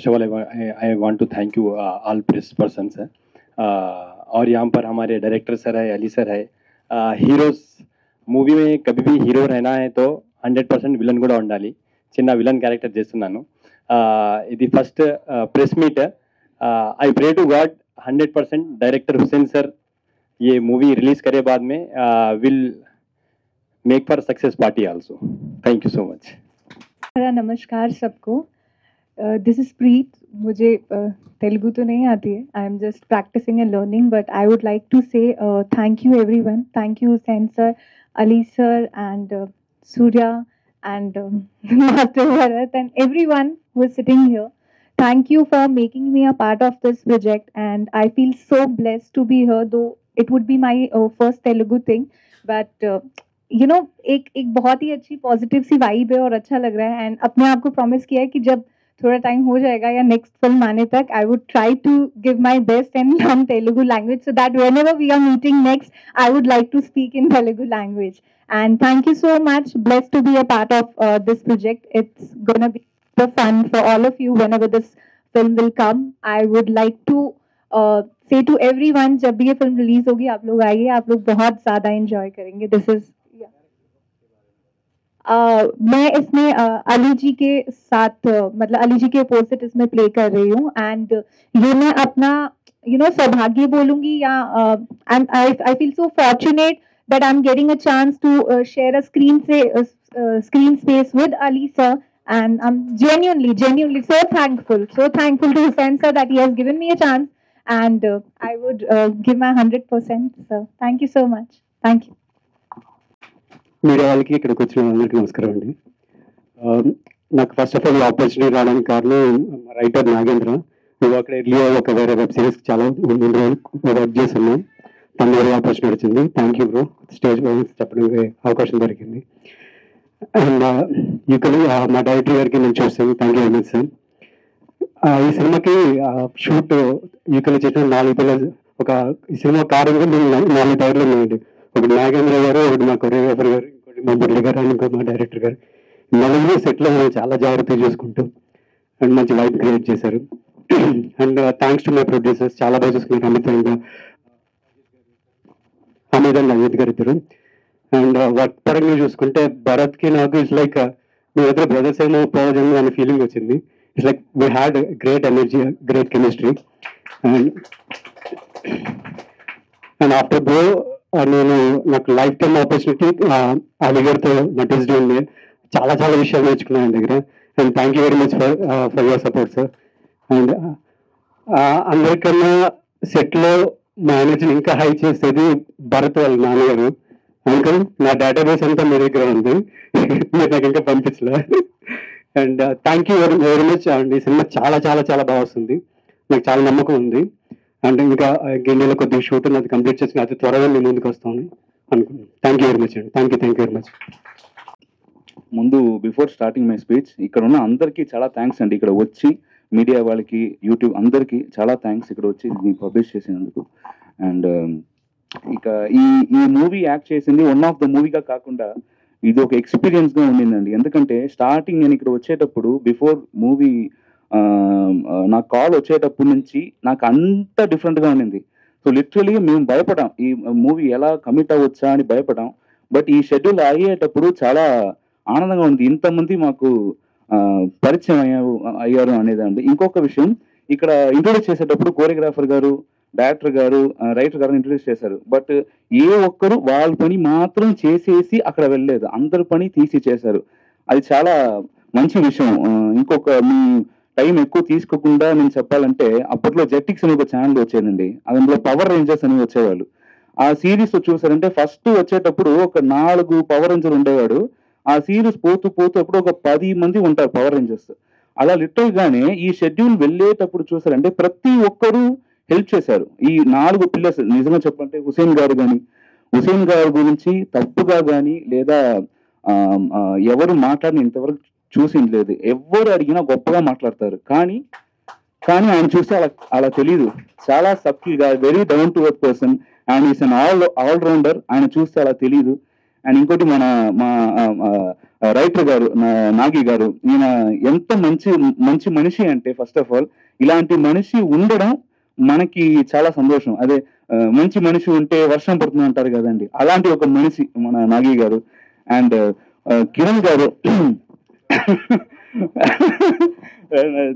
First of all I want to thank you all press person sir, और यहाँ पर हमारे डायरेक्टर सर है, अली सर है. हीरोज మూవీ में कभी भी हीरो रहना है तो 100% విలన్ కూడా ఉండాలి. చిన్న విలన్ క్యారెక్టర్ చేస్తున్నాను. ఇది first press meet. I pray to God 100% director Hussain sir ये मूवी रिलीज करे बाद में will make for success party also. Thank you so much. नमस्कार सबको. This is Preet. मुझे तेलुगु तो नहीं आती है. I am just practising and learning, but I would like to say thank you everyone. Thank you Hussain sir, Ali sir, and Surya, and Master Bharat, and everyone who is sitting here. Thank you for making me a part of this project, and I feel so blessed to be here, though it would be my first Telugu thing. But you know, एक बहुत ही अच्छी positive सी vibe है और अच्छा लग रहा है. And अपने आप को प्रॉमिस किया है कि जब थोड़ा टाइम हो जाएगा या नेक्स्ट फिल्म आने तक, I would try to give my best and learn Telugu language, so that whenever we are meeting next I would like to speak in Telugu language. And thank you so much. Blessed to be a part of this project. It's gonna be the fun for all of you whenever this film will come. I would like to say to everyone, जब भी ये film release होगी आप लोग आइए, आप लोग बहुत ज्यादा एंजॉय करेंगे. दिस इज मैं इसमें अली जी के साथ मतलब अली जी के अपोजिट इसमें प्ले कर रही हूँ. एंड ये मैं अपना सौभाग्य बोलूंगी या I feel so fortunate that I am getting a chance to share a screen space with Ali sir. And I'm genuinely so thankful to Hussain sir that he has given me a chance, and I would give my 100%. So thank you so much. Thank you. Media వాళ్ళకి ఇక్కడికి వచ్చిన అందరికీ నమస్కారం అండి. నాకు first of all opportunity రావడానికి కారణం writer Nagendra. మేము అక్కడ ఎర్లీ ఒక వేరే వెబ్ సిరీస్ చాలా ముందు వర్క్ చేస్తున్నాం. తన వేరే ఆపర్చునిటీ వచ్చింది. Thank you bro. స్టేజ్ చెప్పడానికి అవకాశం దొరికింది. అండ్ యూకలీ మా డైరెక్టర్ గారికి నేను చూస్తాను. Thank you very much sir. ఈ సినిమాకి షూట్ యూకలీ చేసిన 4 పిల్లలు ఒక ఈ సినిమా కారణంగా మేము 4 టైర్లు ఉన్నాయండి. ఒకటి నాగేంద్ర గారు, ఒకటి మా కొరియోగ్రాఫర్ గారు, ఇంకోటి మా మురళి గారు, అండ్ ఇంకో మా డైరెక్టర్ గారు. 4 సెట్లో మనం చాలా జాగ్రత్తగా చూసుకుంటూ అండ్ మంచి వైబ్ క్రియేట్ చేశారు. And thanks to my producers, చాలా బాగా చూసుకున్నారు. అమిత్ అండ్ అజిత్ గారు ఇద్దరు. అండ్ వర్క్ పరంగా చూసుకుంటే భరత్కి నాకు ఇట్స్ లైక్ మీ దగ్గర బ్రదర్స్ ఏమో పోవజన్ అనే ఫీలింగ్ వచ్చింది. It's like we had great energy, great chemistry. And after bro నేను నాకు లైఫ్ టైమ్ ఆపర్చునిటీ అలీ గారితో నటించడం ఉంది. చాలా విషయాలు నేర్చుకున్నాను ఆయన దగ్గర. And thank you very much for your support sir. And అందరికన్నా సెట్లో మా ఎనర్జీని ఇంకా హై చేసేది భరత్ వాళ్ళ నాన్నగారు. అంకుల్, నా డేటాబేస్ అంతా మీ దగ్గర ఉంది, మీరు నాకు ఇంకా పంపించలే. And thank you very much. And ఈ సినిమా చాలా బాగా వస్తుంది. నాకు చాలా నమ్మకం ఉంది. అండ్ ఇంకా ఇండియాలో కొద్దిగా షూట్ అది కంప్లీట్ చేసి అతి త్వరగా మేము ముందుకు వస్తామని అనుకున్నాను. థ్యాంక్ యూ వెరీ మచ్ అండి. Thank you very much. ముందు బిఫోర్ స్టార్టింగ్ మై స్పీచ్ ఇక్కడ ఉన్న అందరికీ చాలా థ్యాంక్స్ అండి. ఇక్కడ వచ్చి మీడియా వాళ్ళకి, యూట్యూబ్ అందరికీ చాలా థ్యాంక్స్ ఇక్కడ వచ్చి దీన్ని పబ్లిష్ చేసినందుకు. అండ్ ఇక ఈ మూవీ యాక్ట్ చేసింది వన్ ఆఫ్ ద మూవీగా కాకుండా ఇది ఒక ఎక్స్పీరియన్స్ గా ఉండిందండి. ఎందుకంటే స్టార్టింగ్ నేను ఇక్కడ వచ్చేటప్పుడు బిఫోర్ మూవీ నాకు కాల్ వచ్చేటప్పటి నుంచి నాకు అంత డిఫరెంట్ గా ఉండింది. సో లిటరలీ మేము భయపడాం, ఈ మూవీ ఎలా కమిట్ అవ్వచ్చా అని భయపడాం. బట్ ఈ షెడ్యూల్ అయ్యేటప్పుడు చాలా ఆనందంగా ఉంది. ఇంతమంది మాకు పరిచయం అయ్యారు అనేదండి. ఇంకొక విషయం, ఇక్కడ ఇంట్రొడ్యూస్ చేసేటప్పుడు కోరియోగ్రాఫర్ గారు, డైరెక్టర్ గారు, రైటర్ గారు ఇంట్రొడ్యూస్ చేశారు. బట్ ఏ ఒక్కరు వాళ్ళ పని మాత్రం చేసేసి అక్కడ వెళ్ళలేదు, అందరి పని తీసి చేశారు. అది చాలా మంచి విషయం. ఇంకొక మీ టైం ఎక్కువ తీసుకోకుండా నేను చెప్పాలంటే, అప్పట్లో జెట్టిక్స్ అని ఒక ఛానల్ వచ్చేదండి, అందులో పవర్ రేంజర్స్ అని వచ్చేవాళ్ళు. ఆ సిరీస్ చూసారంటే ఫస్ట్ వచ్చేటప్పుడు ఒక 4 పవర్ రేంజర్ ఉండేవాడు. ఆ సిరీస్ పోతూ అప్పుడు ఒక 10 మంది ఉంటారు పవర్ రేంజర్స్. అలా లిటరల్ గానే ఈ షెడ్యూల్ వెళ్ళేటప్పుడు చూసారంటే ప్రతి ఒక్కరూ హెల్ప్ చేశారు. ఈ 4 పిల్లర్స్ నిజంగా చెప్పంటే హుసేన్ గారి గురించి తప్పుగా కానీ లేదా ఎవరు మాట్లాడిన ఇంతవరకు చూసింది లేదు. ఎవరు అడిగినా గొప్పగా మాట్లాడతారు, కానీ ఆయన చూస్తే అలా తెలియదు. చాలా సబ్టిల్ గా, very down to earth person, and is an all rounder. ఆయన చూస్తే అలా తెలియదు. అండ్ ఇంకోటి మా రైటర్ గారు నాగి గారు, ఈయన ఎంత మంచి మనిషి అంటే ఫస్ట్ ఆఫ్ ఆల్ ఇలాంటి మనిషి ఉండడం మనకి చాలా సంతోషం. అదే మంచి మనిషి ఉంటే వర్షం పడుతుంది అంటారు కదండి, అలాంటి ఒక మనిషి మన నాగి గారు. అండ్ కిరణ్ గారు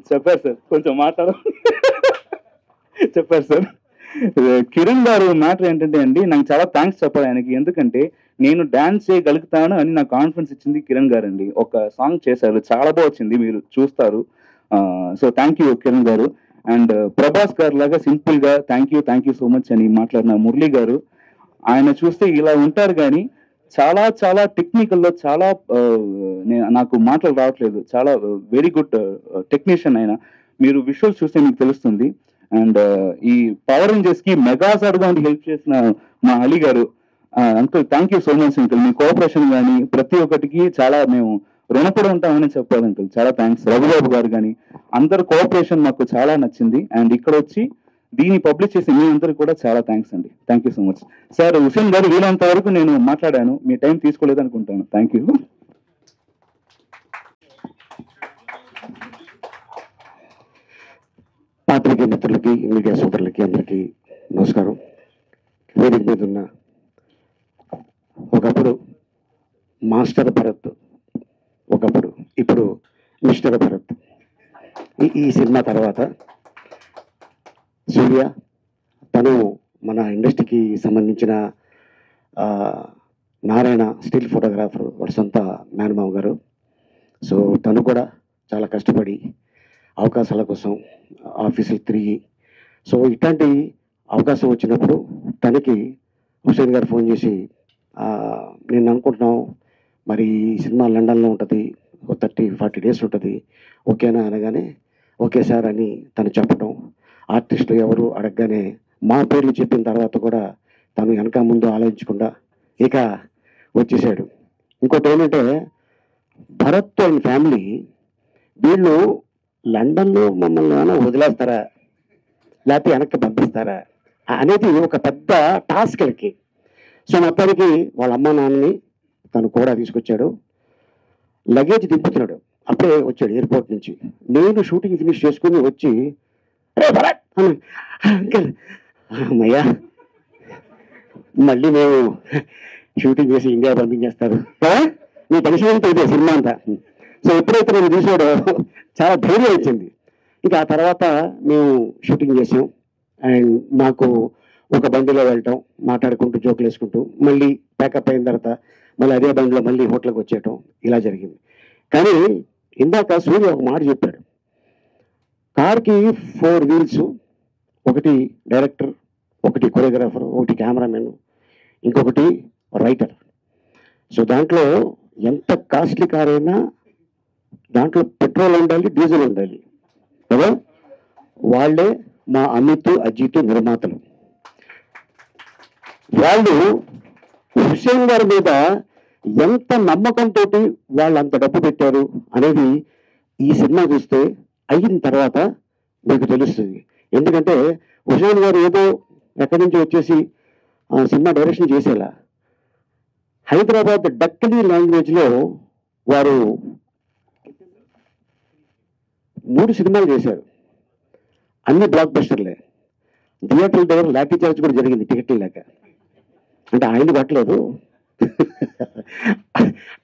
చెప్పారు సార్, కొంచెం మాట్లాడ చెప్పారు సార్. కిరణ్ గారు మ్యాటర్ ఏంటంటే అండి, నాకు చాలా థ్యాంక్స్ చెప్పాలి ఆయనకి. ఎందుకంటే నేను డాన్స్ చేయగలుగుతాను అని నాకు కాన్ఫిడెన్స్ ఇచ్చింది కిరణ్ గారు అండి. ఒక సాంగ్ చేశారు, చాలా బాగా వచ్చింది, మీరు చూస్తారు. సో థ్యాంక్ యూ కిరణ్ గారు. అండ్ ప్రభాస్ గారు లాగా సింపుల్ గా థ్యాంక్ యూ సో మచ్ అని మాట్లాడిన మురళి గారు, ఆయన చూస్తే ఇలా ఉంటారు కానీ చాలా చాలా టెక్నికల్ లో చాలా నాకు మాటలు రావట్లేదు, చాలా వెరీ గుడ్ టెక్నీషియన్ ఆయన. మీరు విజువల్స్ చూస్తే మీకు తెలుస్తుంది. అండ్ ఈ పవర్ రేంజర్స్ కి మెగాజార్ గా హెల్ప్ చేసిన మా అలీ గారు, uncle thank you so much uncle. Me cooperation కానీ ప్రతి ఒక్కటికి చాలా మేము రుణపడి ఉంటామని చెప్పారు అంకుల్, చాలా థ్యాంక్స్. రఘుబాబు గారు కానీ అందరు కోఆపరేషన్ మాకు చాలా నచ్చింది. అండ్ ఇక్కడ వచ్చి దీన్ని పబ్లిష్ చేసి మీ అందరికి కూడా చాలా థ్యాంక్స్ అండి. Thank you so much sir. Hussain గారు వీలంత వరకు నేను మాట్లాడాను, మీ టైం తీసుకోలేదు అనుకుంటాను. Thank you. పాత్రికేయ మిత్రులకి, మీడియా సోదరులకి అందరికీ నమస్కారం. వేదిక మీద ఉన్న ఒకప్పుడు మాస్టర్ భరత్, ఇప్పుడు మిస్టర్ భరత్. ఈ సినిమా తర్వాత సూర్య, తను మన ఇండస్ట్రీకి సంబంధించిన నారాయణ స్టిల్ ఫోటోగ్రాఫర్, వాడి సొంత మేనమావ గారు. సో తను కూడా చాలా కష్టపడి అవకాశాల కోసం ఆఫీసులు తిరిగి, సో ఇట్లాంటి అవకాశం వచ్చినప్పుడు తనకి హుసేన్ గారు ఫోన్ చేసి, నేను అనుకుంటున్నాం మరి ఈ సినిమా లండన్లో ఉంటుంది, 30-40 డేస్ ఉంటుంది, ఓకేనా అనగానే ఓకే సార్ అని తను చెప్పడం. ఆర్టిస్టు ఎవరు అడగగానే మా పేర్లు చెప్పిన తర్వాత కూడా తను వెనక ముందు ఆలోచించకుండా ఇక వచ్చేసాడు. ఇంకోటి ఏంటంటే భరత్ అండ్ ఫ్యామిలీ, వీళ్ళు లండన్లో మమ్మల్ని ఏమైనా వదిలేస్తారా లేకపోతే వెనక్కి పంపిస్తారా అనేది ఒక పెద్ద టాస్క్ వాళ్ళకి. సో మొత్తానికి వాళ్ళ అమ్మ నాన్నని తను కూడా తీసుకొచ్చాడు, లగేజ్ దింపుతున్నాడు. అప్పుడే వచ్చాడు ఎయిర్పోర్ట్ నుంచి. నేను షూటింగ్ ఫినిష్ చేసుకుని వచ్చి, అరే భరత్ అంకల్, అమ్మయ్యా మళ్ళీ మేము షూటింగ్ చేసి ఇండియా పంపించేస్తారు, నీ టెన్షన్ అంతా ఇదే సినిమా అంతా. సో ఎప్పుడైతే నేను చూసాడో చాలా ధైర్యం వచ్చింది. ఇక ఆ తర్వాత మేము షూటింగ్ చేసాం. అండ్ మాకు ఒక బండిలో వెళ్ళటం, మాట్లాడుకుంటూ జోకులు వేసుకుంటూ మళ్ళీ ప్యాకప్ అయిన తర్వాత మళ్ళీ అదే బండిలో మళ్ళీ హోటల్కి వచ్చేయటం, ఇలా జరిగింది. కానీ ఇందాక సూర్య ఒక మాట చెప్పాడు, కార్కి 4 వీల్స్, ఒకటి డైరెక్టర్, ఒకటి కొరియోగ్రాఫర్, ఒకటి కెమెరామెన్, ఇంకొకటి రైటర్. సో దాంట్లో ఎంత కాస్ట్లీ కార్ అయినా దాంట్లో పెట్రోల్ ఉండాలి, డీజిల్ ఉండాలి కదా. వాళ్ళే మా అమిత్, అజిత్ నిర్మాతలు. వాళ్ళు హుసేన్ గారి మీద ఎంత నమ్మకంతో వాళ్ళు అంత డబ్బు పెట్టారు అనేది ఈ సినిమా చూస్తే అయిన తర్వాత మీకు తెలుస్తుంది. ఎందుకంటే హుసేన్ గారు ఏదో ఎక్కడి నుంచి వచ్చేసి సినిమా డైరెక్షన్ చేసేలా, హైదరాబాద్ డక్కనీ లాంగ్వేజ్లో వారు 3 సినిమాలు చేశారు, అన్ని బ్లాక్ బస్టర్లే. థియేటర్ల దగ్గర లాఠీ చార్జ్ కూడా జరిగింది టికెట్లు లేక. అంటే ఆయన పట్టలేదు,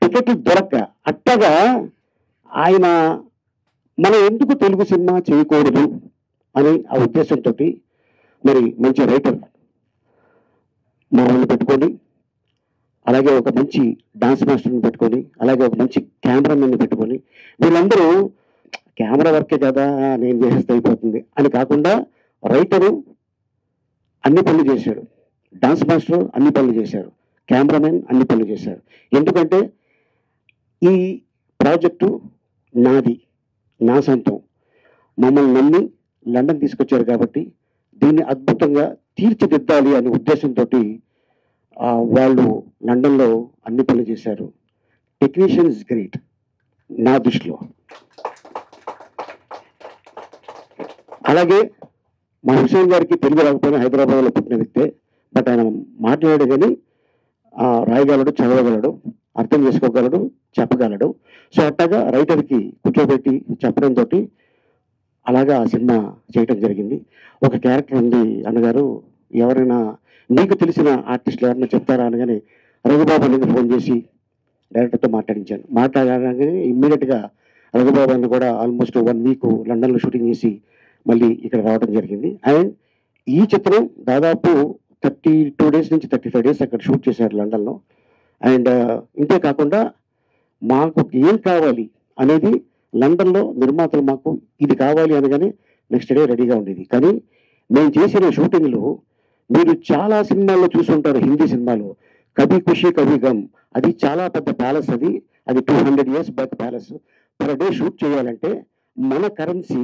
టికెట్లు దొరక్క. అట్టగా ఆయన మనం ఎందుకు తెలుగు సినిమా చేయకూడదు అని ఆ ఉద్దేశంతో మరి మంచి రైటర్ మా వాళ్ళు పెట్టుకొని, అలాగే ఒక మంచి డాన్స్ మాస్టర్ని పెట్టుకొని, అలాగే ఒక మంచి కెమెరామెన్ని పెట్టుకొని, వీళ్ళందరూ కెమెరా వర్కే కదా నేను చేసేస్తే అయిపోతుంది అని కాకుండా రైటరు అన్ని పనులు చేశారు, డాన్స్ మాస్టర్ అన్ని పనులు చేశారు, కెమెరామెన్ అన్ని పనులు చేశారు. ఎందుకంటే ఈ ప్రాజెక్టు నాది, నా సొంతం. మమ్మల్ని నమ్మి లండన్ తీసుకొచ్చారు కాబట్టి దీన్ని అద్భుతంగా తీర్చిదిద్దాలి అనే ఉద్దేశంతో వాళ్ళు లండన్లో అన్ని పనులు చేశారు. టెక్నీషియన్ ఇస్ గ్రేట్ నా దృష్టిలో. అలాగే మా హుసేన్ గారికి తెలుగు రాకపోయినా హైదరాబాద్లో పుట్టిన వ్యక్తే, బట్ ఆయన మాట్లాడాడు కానీ రాయగలడు, చదవగలడు, అర్థం చేసుకోగలడు, చెప్పగలడు. సో అట్టగా రైటర్కి కూర్చోబెట్టి చెప్పడంతో అలాగా ఆ సినిమా చేయటం జరిగింది. ఒక క్యారెక్టర్ ఉంది అన్నగారు, ఎవరైనా మీకు తెలిసిన ఆర్టిస్టులు ఎవరైనా చెప్తారా అనగానే రఘుబాబు అనేది ఫోన్ చేసి డైరెక్టర్తో మాట్లాడగానే ఇమ్మీడియట్గా రఘుబాబు అని కూడా ఆల్మోస్ట్ 1 వీక్ లండన్లో షూటింగ్ చేసి మళ్ళీ ఇక్కడ రావడం జరిగింది. అండ్ ఈ చిత్రం దాదాపు 32 డేస్ నుంచి 35 డేస్ అక్కడ షూట్ చేశారు లండన్లో. అండ్ ఇంతే కాకుండా మాకు ఏం కావాలి అనేది లండన్లో నిర్మాతలు మాకు ఇది కావాలి అనగానే నెక్స్ట్ డే రెడీగా ఉండేది. కానీ మేము చేసిన షూటింగ్లో మీరు చాలా సినిమాల్లో చూసుంటారు, హిందీ సినిమాలో కభీ ఖుషీ కభీ గమ్, అది చాలా పెద్ద ప్యాలెస్, అది 200 years back palace. Per day shoot చేయాలంటే మన కరెన్సీ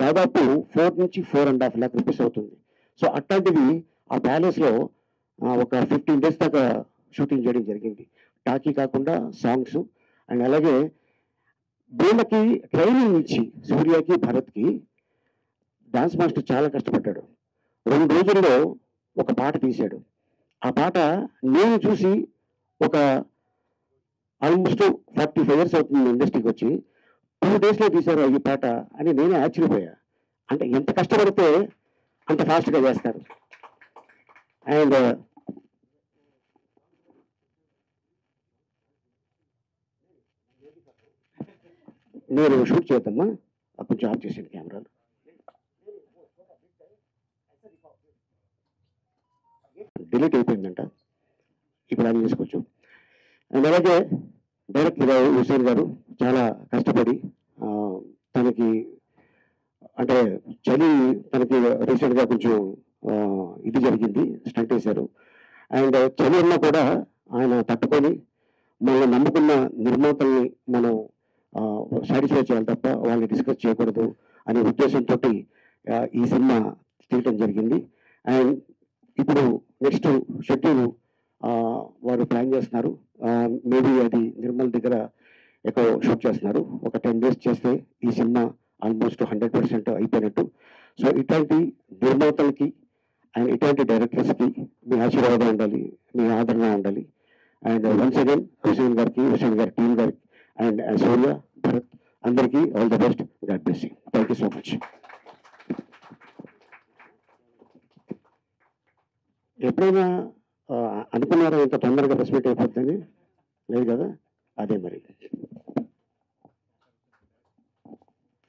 దాదాపు 4 నుంచి 4.5 lakh రూపీస్ అవుతుంది. సో అట్లాంటివి ఆ ప్యాలెస్లో ఒక 15 days దాకా షూటింగ్ చేయడం జరిగింది. టాకీ కాకుండా సాంగ్స్. అండ్ అలాగే వీళ్ళకి ట్రైనింగ్ ఇచ్చి సూర్యకి భరత్కి డాన్స్ మాస్టర్ చాలా కష్టపడ్డాడు. 2 రోజుల్లో ఒక పాట తీశాడు. ఆ పాట నేను చూసి ఒక ఆల్మోస్ట్ 45 years అవుతుంది ఇండస్ట్రీకి వచ్చి 2 daysలో తీశారు ఈ పాట అని నేనే ఆశ్చర్యపోయా. అంటే ఎంత కష్టపడితే అంత ఫాస్ట్గా చేస్తారు. అండ్ నేను షూట్ చేద్దామా, కొంచెం ఆఫ్ చేసాను కెమెరాలు. డిలీట్ అయిపోయిందంట, ఇప్పుడు ఆన్ చేసుకోవచ్చు. అండ్ అలాగే డైరెక్టర్ గారు హుసేన్ గారు చాలా కష్టపడి తనకి అంటే చలి తనకి రీసెంట్గా కొంచెం ఇది జరిగింది, స్టంట్ వేశారు. అండ్ చలి ఉన్నా కూడా ఆయన తట్టుకొని మనల్ని నమ్ముకున్న నిర్మాతల్ని మనం సాటిస్ఫై చేయాలి తప్ప వాళ్ళని డిస్కస్ చేయకూడదు అనే ఉద్దేశంతో ఈ సినిమా తీయటం జరిగింది. అండ్ ఇప్పుడు నెక్స్ట్ షెడ్యూల్ వారు ప్లాన్ చేస్తున్నారు. మేబీ అది నిర్మల్ దగ్గర ఎక్కువ షూట్ చేస్తున్నారు. ఒక 10 days చేస్తే ఈ సినిమా ఆల్మోస్ట్ 100% అయిపోయినట్టు. సో ఇట్లాంటి నిర్మాతలకి అండ్ ఇట్లాంటి డైరెక్టర్స్కి మీ ఆశీర్వాదం ఉండాలి, మీ ఆదరణ ఉండాలి. అండ్ వన్స్ అగైన్ హుసేన్ గారి టీం గారికి అండ్ సూర్య, భరత్ అందరికీ all the best. God bless you. Thank you so much. ఎప్పుడైనా అనుకున్నారా ఇంత తొందరగా ప్రెస్ మీట్ అయిపోతుంది? లేదు కదా, అదే మరి.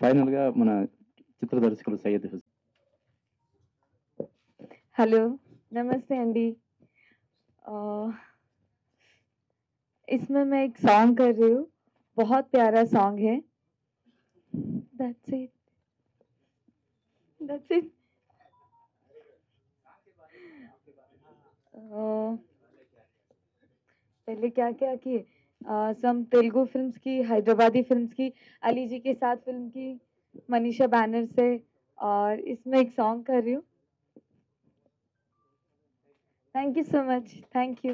ఫైనల్గా మన చిత్ర దర్శకులు సయ్యద్ హుసేన్. हेलो नमस्ते अंडी। इसमें मैं एक सॉन्ग कर रही हूँ, बहुत प्यारा सॉन्ग है। That's it. That's it. पहले क्या क्या किए, सम तेलुगु फिल्म्स की, हैदराबादी फिल्म्स की, अली जी के साथ फिल्म की, मनीषा बैनर से, और इसमें एक सॉन्ग कर रही हूँ। Thank you so much. Thank you.